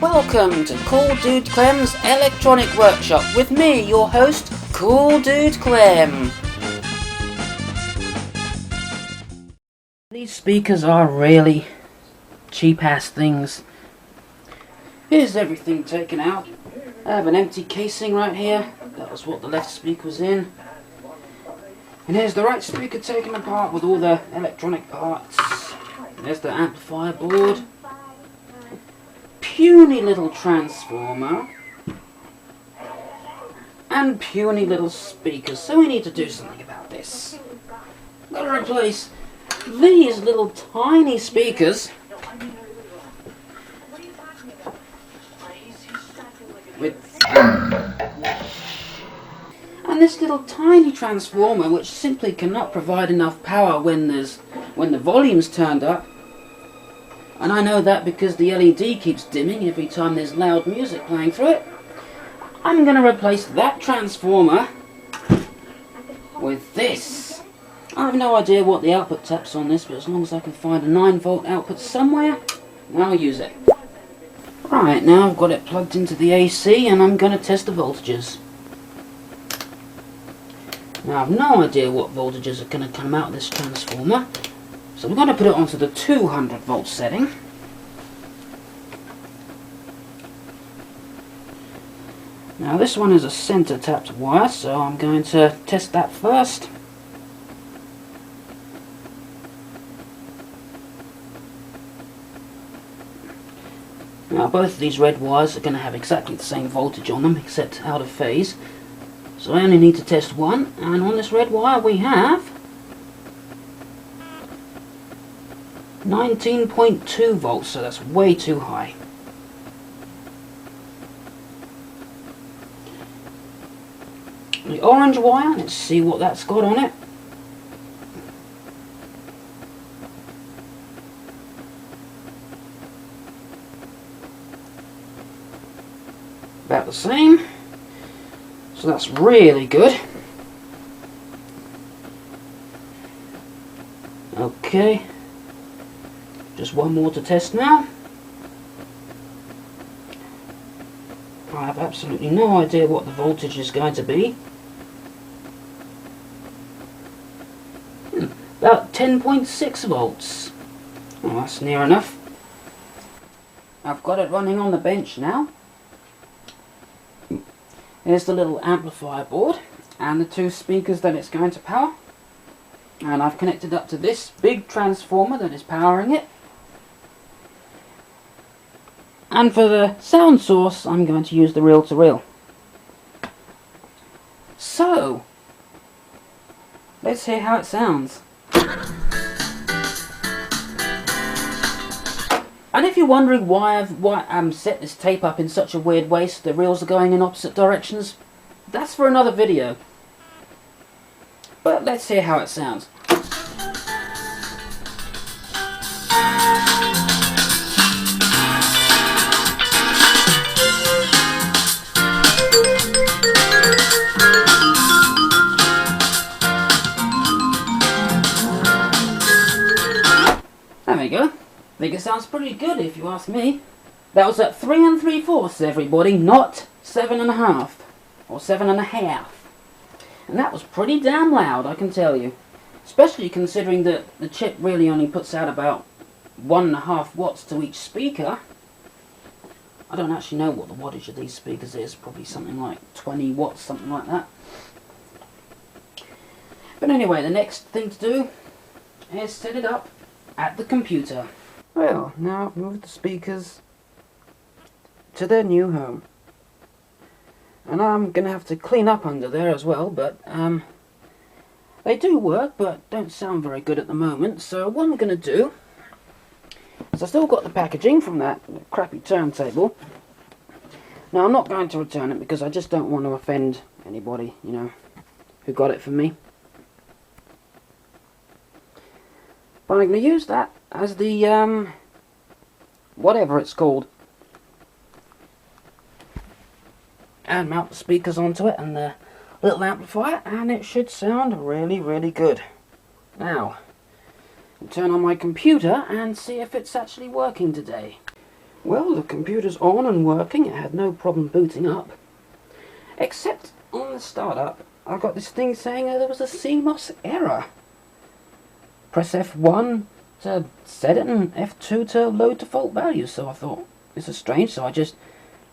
Welcome to CoolDudeClem's Electronic Workshop with me, your host, CoolDudeClem. These speakers are really cheap-ass things. Here's everything taken out. I have an empty casing right here. That was what the left speaker was in. And here's the right speaker taken apart with all the electronic parts. There's the amplifier board. Puny little transformer. And puny little speakers. So we need to do something about this. Gotta replace these little tiny speakers with and this little tiny transformer, which simply cannot provide enough power when the volume's turned up. And I know that because the LED keeps dimming every time there's loud music playing through it. I'm going to replace that transformer with this. I have no idea what the output tap's on this, but as long as I can find a 9-volt output somewhere, I'll use it. Right, now I've got it plugged into the AC and I'm going to test the voltages. Now I've no idea what voltages are going to come out of this transformer, so we're going to put it onto the 200 volt setting. Now this one is a center tapped wire, so I'm going to test that first. Now both of these red wires are going to have exactly the same voltage on them, except out of phase. So I only need to test one, and on this red wire we have 19.2 volts, so that's way too high. The orange wire, let's see what that's got on it. About the same. So that's really good. Okay. Just one more to test now. I have absolutely no idea what the voltage is going to be. About 10.6 volts. Oh, that's near enough. I've got it running on the bench now. Here's the little amplifier board and the two speakers that it's going to power. And I've connected up to this big transformer that is powering it. And for the sound source, I'm going to use the reel-to-reel. So, let's hear how it sounds. And if you're wondering why I've set this tape up in such a weird way so the reels are going in opposite directions, that's for another video. But let's hear how it sounds. There we go. I think it sounds pretty good if you ask me. That was at 3 3/4 everybody, not 7.5 or 7.5. And that was pretty damn loud, I can tell you. Especially considering that the chip really only puts out about 1.5 watts to each speaker. I don't actually know what the wattage of these speakers is, probably something like 20 watts, something like that. But anyway, the next thing to do is set it up at the computer. Well, now I've moved the speakers to their new home. And I'm going to have to clean up under there as well, but they do work, but don't sound very good at the moment. So what I'm going to do is I've still got the packaging from that crappy turntable. Now I'm not going to return it because I just don't want to offend anybody, you know, who got it from me. But I'm going to use that as the, whatever it's called. And mount the speakers onto it and the little amplifier, and it should sound really, really good. Now, I'll turn on my computer and see if it's actually working today. Well, the computer's on and working. It had no problem booting up. Except on the startup, I got this thing saying there was a CMOS error. Press F1 to set it and F2 to load default values. So I thought, this is strange. So I just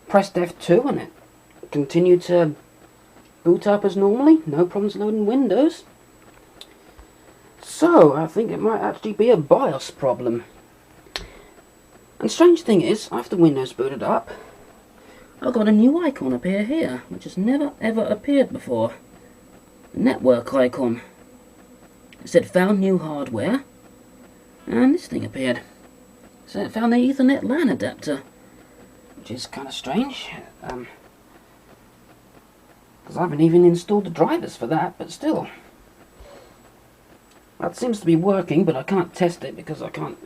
pressed F2 and it continued to boot up as normally. No problems loading Windows. So I think it might actually be a BIOS problem. And strange thing is, after Windows booted up, I got a new icon appear here, which has never ever appeared before. The network icon. It said found new hardware, and this thing appeared. So it found the Ethernet LAN adapter, which is kind of strange. Because I haven't even installed the drivers for that, but still. That seems to be working, but I can't test it because I can't.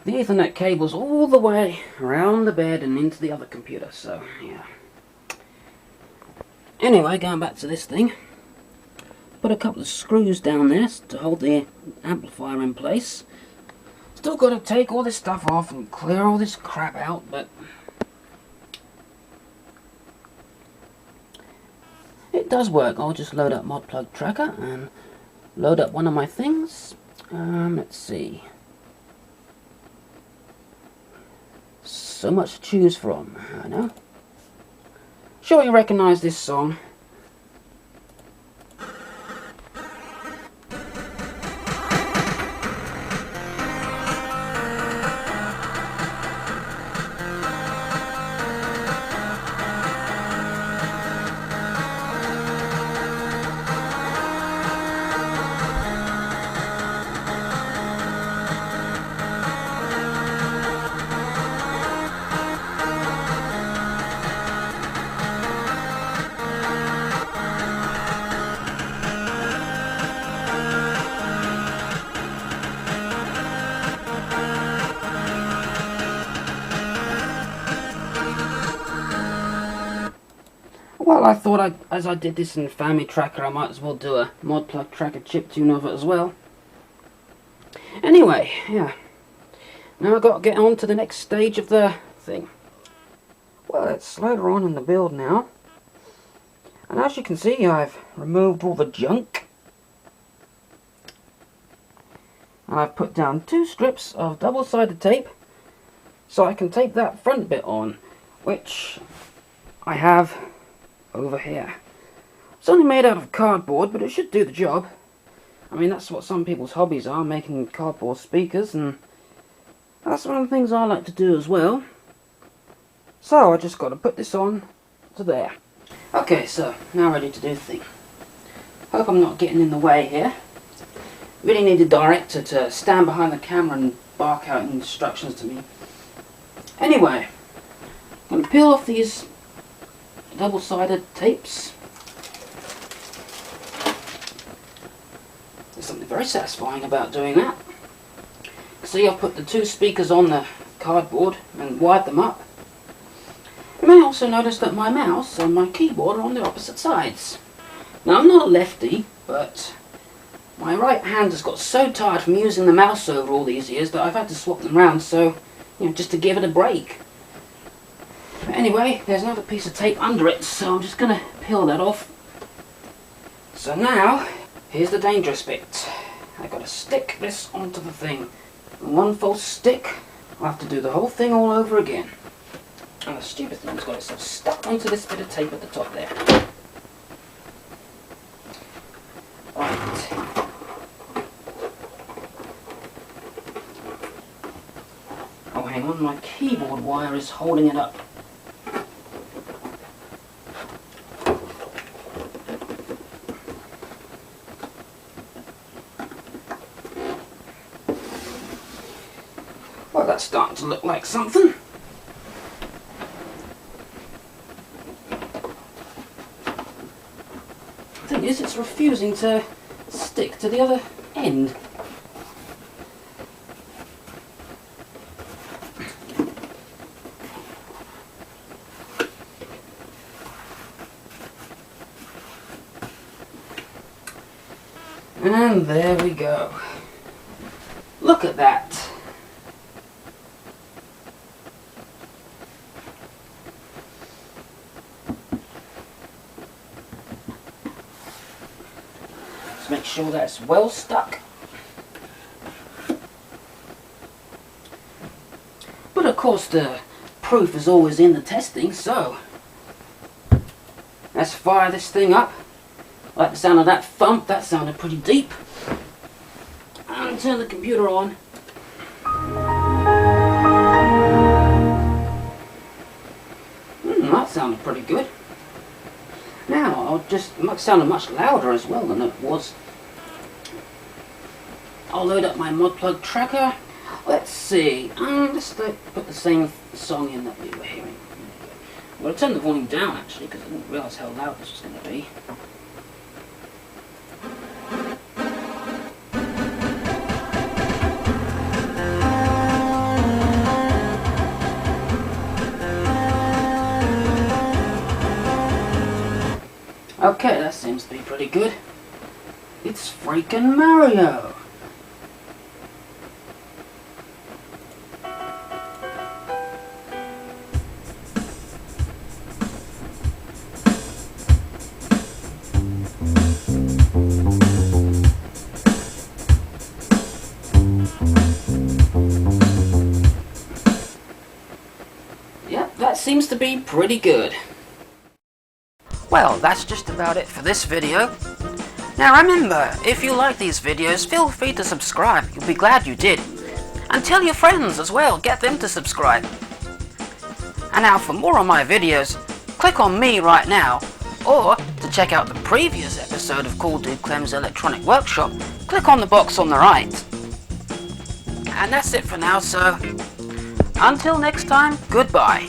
The Ethernet cable's all the way around the bed and into the other computer, so yeah. Anyway, going back to this thing. Put a couple of screws down there to hold the amplifier in place. Still got to take all this stuff off and clear all this crap out, but it does work. I'll just load up ModPlug Tracker and load up one of my things. Let's see. So much to choose from, I know. Sure you recognise this song. Well, I thought as I did this in Family Tracker, I might as well do a ModPlug Tracker chiptune of it as well. Anyway, yeah. Now I've got to get on to the next stage of the thing. Well, it's later on in the build now. And as you can see, I've removed all the junk. And I've put down 2 strips of double-sided tape so I can tape that front bit on, which I have over here. It's only made out of cardboard, but it should do the job. I mean, that's what some people's hobbies are, making cardboard speakers, and that's one of the things I like to do as well. So I just got to put this on to there. Okay, so now ready to do the thing. Hope I'm not getting in the way here. Really need a director to stand behind the camera and bark out instructions to me. Anyway, I'm going to peel off these double-sided tapes. There's something very satisfying about doing that. See, I've put the 2 speakers on the cardboard and wired them up. You may also notice that my mouse and my keyboard are on the opposite sides. Now, I'm not a lefty, but my right hand has got so tired from using the mouse over all these years that I've had to swap them around, so, you know, just to give it a break. But anyway, there's another piece of tape under it, so I'm just going to peel that off. So now, here's the dangerous bit. I've got to stick this onto the thing. And one false stick, I'll have to do the whole thing all over again. And the stupid thing's got itself stuck onto this bit of tape at the top there. Right. Oh, hang on, my keyboard wire is holding it up. Well, that's starting to look like something. The thing is, it's refusing to stick to the other end. And there we go. Look at that. Just make sure that's well stuck. But of course the proof is always in the testing, so let's fire this thing up. I like the sound of that thump, that sounded pretty deep. And turn the computer on. That sounded pretty good. Now, it might sound much louder as well than it was. I'll load up my mod plug tracker. Let's see. Let's put the same song in that we were hearing. I'm going to turn the volume down actually because I didn't realise how loud this was going to be. Okay, that seems to be pretty good. It's freaking Mario! Yep, that seems to be pretty good. Well, that's just about it for this video. Now remember, if you like these videos, feel free to subscribe. You'll be glad you did. And tell your friends as well, get them to subscribe. And now for more on my videos, click on me right now, or to check out the previous episode of CoolDudeClem's Electronic Workshop, click on the box on the right. And that's it for now, so until next time, goodbye.